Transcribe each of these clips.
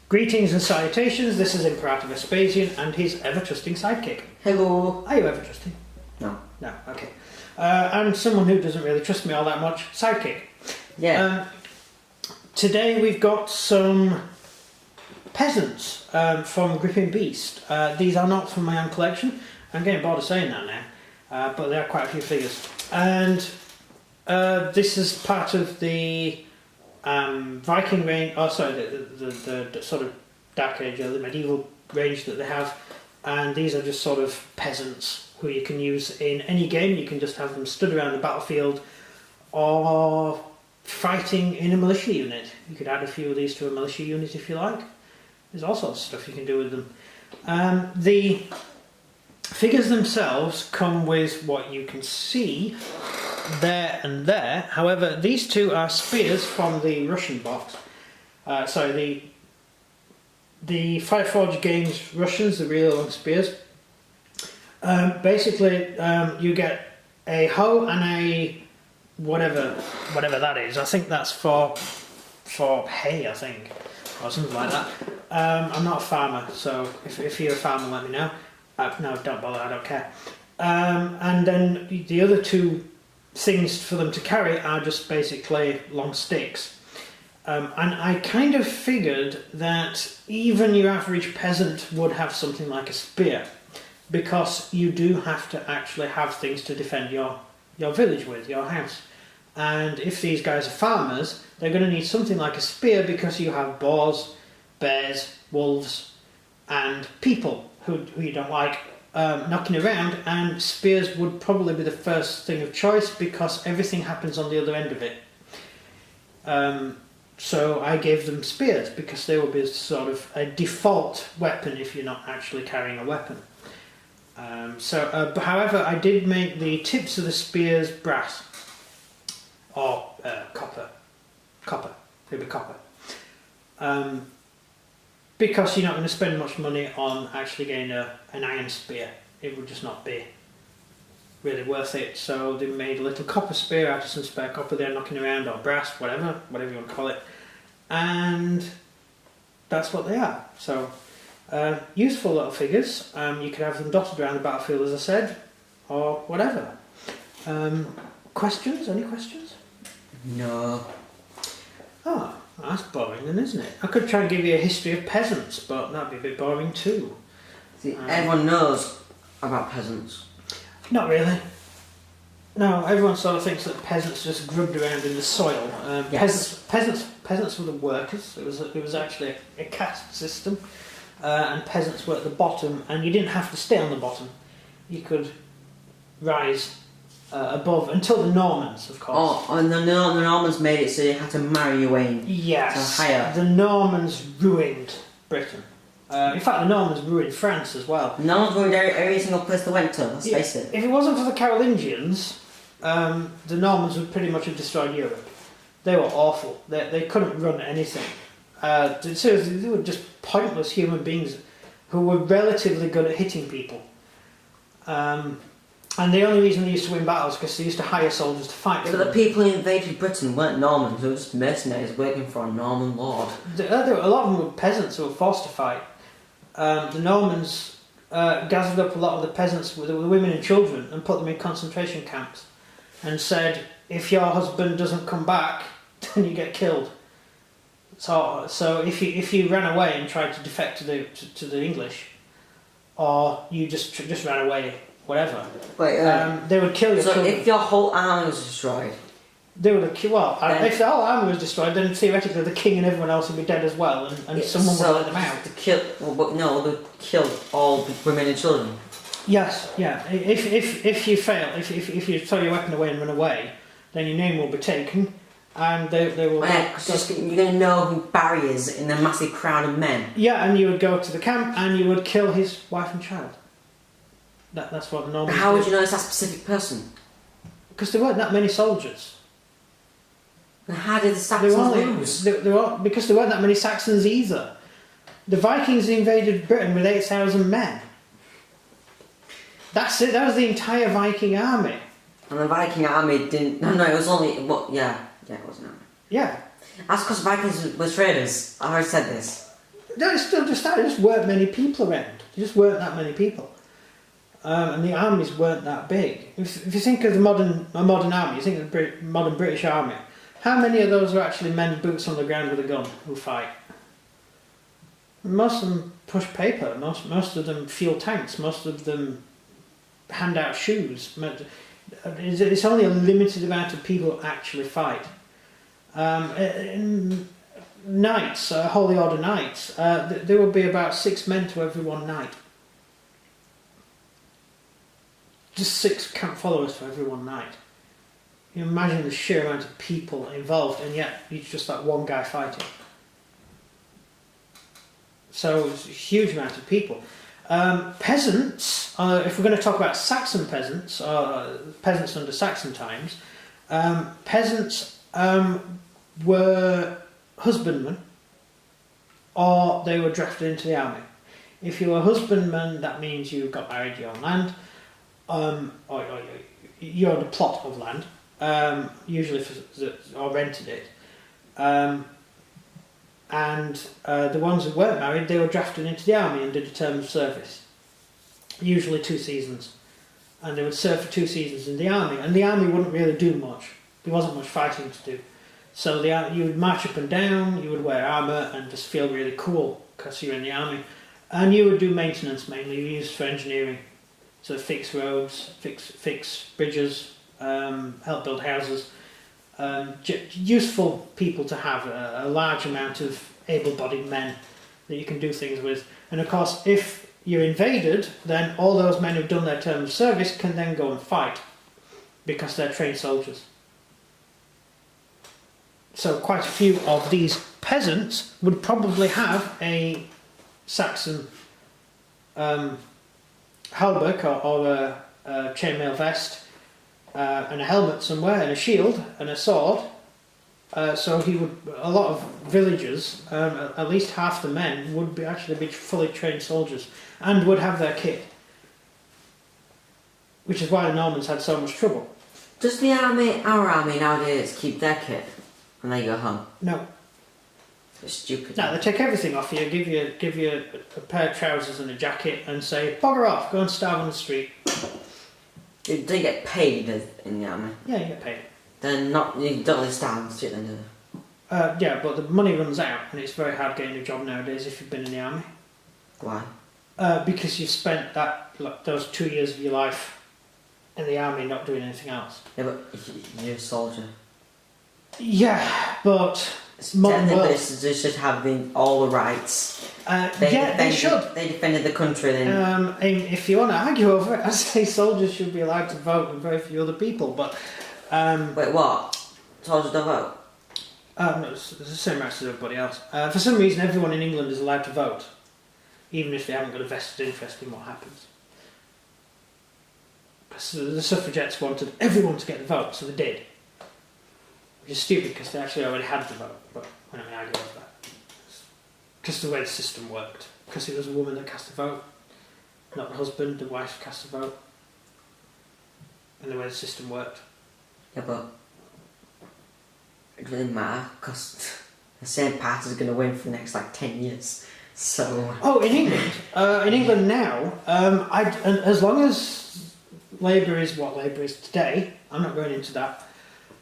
Greetings and salutations, this is Imperator Vespasian and his ever-trusting sidekick. Hello. Are you ever-trusting? No. No, okay. And someone who doesn't really trust me all that much, sidekick. Yeah. Today we've got some peasants from Gripping Beast. These are not from my own collection. I'm getting bored of saying that now, but there are quite a few figures. And this is part of the Viking range, the sort of Dark Age or the medieval range that they have. And these are just sort of peasants who you can use in any game. You can just have them stood around the battlefield or fighting in a militia unit. You could add a few of these to a militia unit if you like. There's all sorts of stuff you can do with them. The figures themselves come with what you can see there and there. However, these two are spears from the Russian box. The Fireforge Games Russians, the really long spears. Basically, you get a hoe and a whatever that is. I think that's for hay, I think, or something like that. I'm not a farmer, so if you're a farmer, let me know. No, don't bother, I don't care. And then the other two things for them to carry are just basically long sticks. And I kind of figured that even your average peasant would have something like a spear, because you do have to actually have things to defend your village with, your house. And if these guys are farmers, they're going to need something like a spear, because you have boars, bears, wolves, and people who you don't like knocking around, and spears would probably be the first thing of choice because everything happens on the other end of it. So I gave them spears because they will be sort of a default weapon if you're not actually carrying a weapon. However, I did make the tips of the spears brass or copper. It'll be copper. Because you're not going to spend much money on actually getting an iron spear. It would just not be really worth it. So they made a little copper spear out of some spare copper they're knocking around, or brass, whatever you want to call it. And that's what they are. So useful little figures. You could have them dotted around the battlefield, as I said, or whatever. Questions? Any questions? No. Oh, that's boring then, isn't it? I could try and give you a history of peasants, but that'd be a bit boring too. See, everyone knows about peasants. Not really. No, everyone sort of thinks that peasants just grubbed around in the soil. Yes. Peasants were the workers. It was actually a caste system, and peasants were at the bottom, and you didn't have to stay on the bottom. You could rise above until the Normans, of course. Oh, and the Normans made it so you had to marry your way in. Yes, to higher. The Normans ruined Britain. In fact, the Normans ruined France as well. The Normans ruined every single place they went to, let's face it. If it wasn't for the Carolingians, the Normans would pretty much have destroyed Europe. They were awful. They couldn't run anything. Seriously, they were just pointless human beings who were relatively good at hitting people. And the only reason they used to win battles is because they used to hire soldiers to fight with But them. the people who invaded Britain weren't Normans, they were just mercenaries working for a Norman lord. A lot of them were peasants who were forced to fight. The Normans gathered up a lot of the peasants, the women and children, and put them in concentration camps, and said, if your husband doesn't come back, then you get killed. So if you ran away and tried to defect to the English, or you just ran away, whatever, they would kill your children. So if your whole army was destroyed? They would have killed. If the whole army was destroyed, then theoretically the king and everyone else would be dead as well, and someone would let them out. They killed all the women and children. Yes, yeah. If you fail, if you throw your weapon away and run away, then your name will be taken, and they will. Yeah, because you're going to know who Barry is in a massive crowd of men. Yeah, and you would go to the camp and you would kill his wife and child. That's what the Normans How would did. you know it's that specific person? Because there weren't that many soldiers. And how did the Saxons lose? Because there weren't that many Saxons either. The Vikings invaded Britain with 8,000 men. That's it. That was the entire Viking army. And the Viking army didn't. No, it was only. Yeah, it was an army. Yeah. That's because Vikings were traders. I already said this. No, it's still just that. There just weren't many people around. There just weren't that many people. And the armies weren't that big. If you think of a modern army, you think of the modern British army, how many of those are actually men boots on the ground with a gun who fight? Most of them push paper, most of them fuel tanks, most of them hand out shoes. It's only a limited amount of people who actually fight. In knights, Holy Order knights, there would be about 6 men to every one knight. Just 6 camp followers to every one knight. You imagine the sheer amount of people involved, and yet it's just that one guy fighting. So it's a huge amount of people. Peasants, if we're going to talk about Saxon peasants, peasants under Saxon times, peasants were husbandmen, or they were drafted into the army. If you were a husbandman, that means you got married, you own land, or you owned a plot of land, usually or rented it. And the ones who weren't married, they were drafted into the army and did a term of service, usually 2 seasons, and they would serve for 2 seasons in the army. And the army wouldn't really do much; there wasn't much fighting to do. So you would march up and down, you would wear armour and just feel really cool because you're in the army, and you would do maintenance mainly. You used for engineering, so fix roads, fix bridges, help build houses. Useful people to have, a large amount of able-bodied men that you can do things with. And of course, if you're invaded, then all those men who've done their term of service can then go and fight because they're trained soldiers. So quite a few of these peasants would probably have a Saxon hauberk or a chainmail vest, and a helmet somewhere, and a shield, and a sword. So a lot of villagers, at least half the men, would actually be fully trained soldiers, and would have their kit. Which is why the Normans had so much trouble. Does our army nowadays, keep their kit when they go home? No. It's stupid. No, they take everything off you, give you a pair of trousers and a jacket, and say, bugger off, go and starve on the street. They get paid in the army. Yeah, you get paid. Then you don't really stand on the street then, do they? Yeah, but the money runs out, and it's very hard getting a job nowadays if you've been in the army. Why? Because you've spent those 2 years of your life in the army not doing anything else. Yeah, but you're a soldier. Yeah, but technically they should have all the rights. They should. They defended the country then. If you want to argue over it, I say soldiers should be allowed to vote and very few other people, but... Wait, what? Soldiers don't vote? No, it's the same rights as everybody else. For some reason, everyone in England is allowed to vote, even if they haven't got a vested interest in what happens. Because the suffragettes wanted everyone to get the vote, so they did. Which is stupid because they actually already had the vote, but we're not going to argue over that. Just the way the system worked. Because it was a woman that cast a vote, not the husband, the wife cast a vote. And the way the system worked. Yeah, but it doesn't matter because the same party is going to win for the next 10 years. So. Oh, in England now, as long as Labour is what Labour is today, I'm not going into that.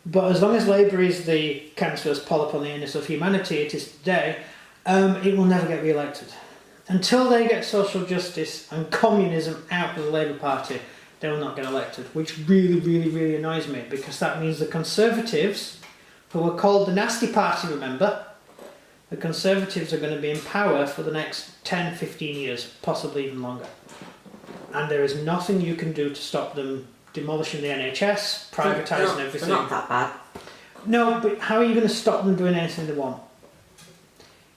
But as long as Labour is the cancerous polyp on the anus of humanity it is today, it will never get re-elected. Until they get social justice and communism out of the Labour Party, they will not get elected, which really, really, really annoys me, because that means the Conservatives, who were called the Nasty Party, remember, the Conservatives are going to be in power for the next 10, 15 years, possibly even longer. And there is nothing you can do to stop them demolishing the NHS, privatising everything. They're not that bad. No, but how are you going to stop them doing anything they want?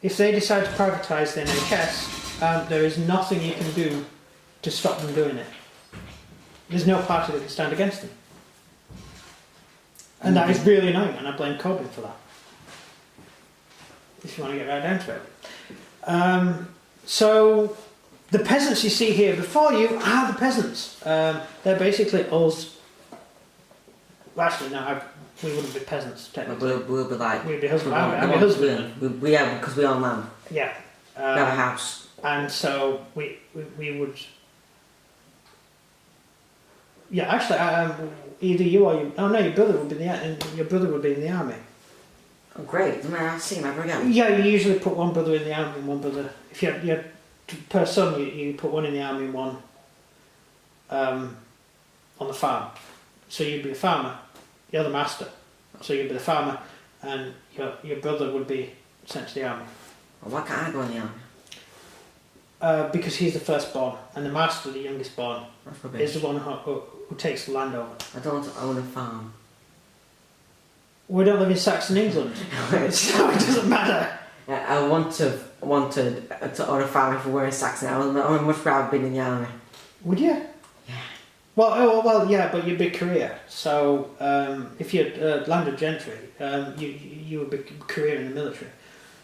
If they decide to privatise the NHS, there is nothing you can do to stop them doing it. There's no party that can stand against them. And that is really annoying, and I blame Corbyn for that. If you want to get right down to it. So, the peasants you see here before you are the peasants. They're basically us. Well, actually, no, we wouldn't be peasants, technically. We'll be like... We'd be husbandmen. I'd be husbandmen. Yeah, because we own land. Yeah. We have a house. And so we would. Yeah, actually, either you or you. Oh no, your brother would be in the army. Oh, great! Then I see him ever again. Yeah, you usually put one brother in the army and one brother. If you had per son, you put one in the army and one on the farm. So you'd be a farmer. You're the master. So you'd be the farmer, and your brother would be sent to the army. Well, why can't I go in the army? Because he's the firstborn, and the master, the youngest born, is the one who takes the land over. I don't want to own a farm. We don't live in Saxon England, so it doesn't matter. I wanted to own a farm if we were in Saxon. I would much rather been in the army. Would you? Yeah. Well, yeah, but you'd be career. So if you're landed gentry, you would be career in the military.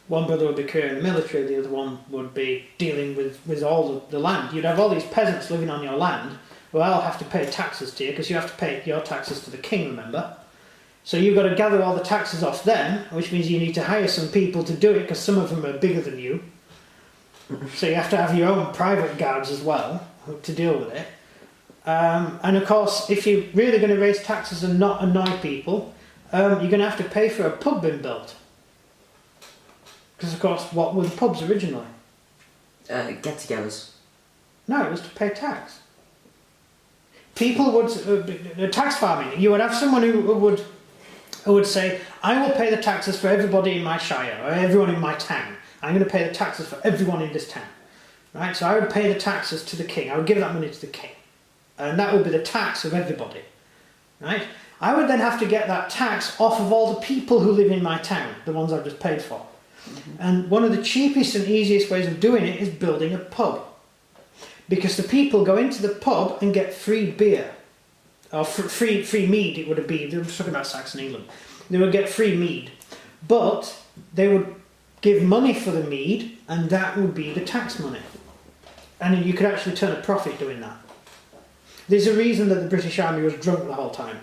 One brother would be career in the military, the other one would be dealing with all the land. You'd have all these peasants living on your land who all have to pay taxes to you, because you have to pay your taxes to the king, remember? So you've got to gather all the taxes off them, which means you need to hire some people to do it, because some of them are bigger than you. So you have to have your own private guards as well to deal with it. And of course, if you're really going to raise taxes and not annoy people, you're going to have to pay for a pub being built. Because of course, what were the pubs originally? Get-togethers. No, it was to pay tax. People would tax farming. You would have someone who would say, "I will pay the taxes for everybody in my shire or everyone in my town. I'm going to pay the taxes for everyone in this town." Right? So I would pay the taxes to the king. I would give that money to the king, and that would be the tax of everybody. Right? I would then have to get that tax off of all the people who live in my town, the ones I've just paid for. And one of the cheapest and easiest ways of doing it is building a pub. Because the people go into the pub and get free beer. Or free mead, it would have been. They were talking about Saxon England. They would get free mead. But they would give money for the mead, and that would be the tax money. And you could actually turn a profit doing that. There's a reason that the British Army was drunk the whole time.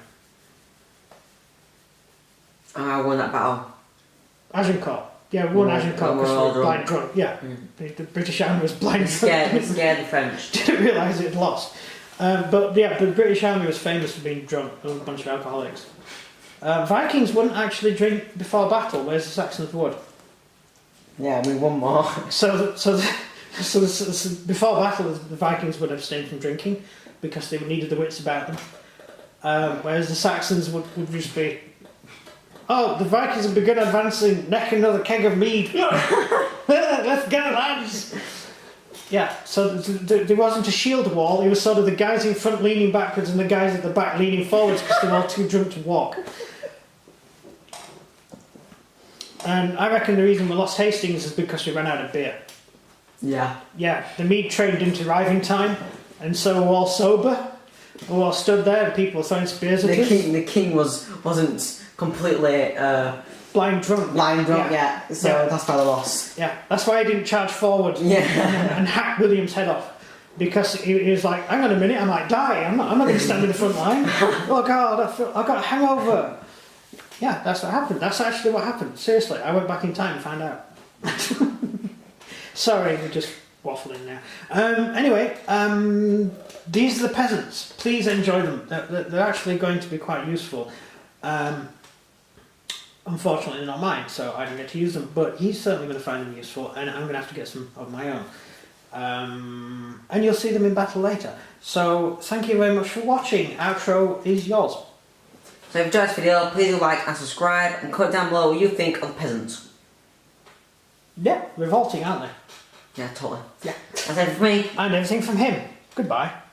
I won that battle. Agincourt. Yeah, we won Agincourt because we were blind drunk. Yeah, the British Army was blind drunk. It scared the French. Didn't realise it had lost. But the British Army was famous for being drunk. There was a bunch of alcoholics. Vikings wouldn't actually drink before battle, whereas the Saxons would. Yeah, we won more. So before battle, the Vikings would abstain from drinking because they needed the wits about them. Whereas the Saxons would just be, "Oh, the Vikings have begun advancing, neck another keg of mead. Let's go, lads." Yeah, so there wasn't a shield wall, it was sort of the guys in front leaning backwards and the guys at the back leaning forwards because they were all too drunk to walk. And I reckon the reason we lost Hastings is because we ran out of beer. Yeah. Yeah, the mead train didn't arrive in time, and so we're all sober. We all stood there and people were throwing spears at us. The king wasn't completely blind drunk. Yeah. So that's why they lost. Yeah, that's why he didn't charge forward. Yeah. and hack William's head off, because he was like, "Hang on a minute, I might die. I'm not going to stand in the front line. Oh God, I've got a hangover." Yeah, that's what happened. That's actually what happened. Seriously, I went back in time and found out. Sorry, we're just waffling now. Anyway, these are the peasants. Please enjoy them. They're actually going to be quite useful. Unfortunately, they're not mine, so I didn't get to use them. But he's certainly going to find them useful, and I'm going to have to get some of my own. And you'll see them in battle later. So thank you very much for watching. Outro is yours. So if you enjoyed this video, please like and subscribe, and comment down below what you think of the peasants. Yeah, revolting, aren't they? Yeah, totally. Yeah. That's everything from me. And everything from him. Goodbye.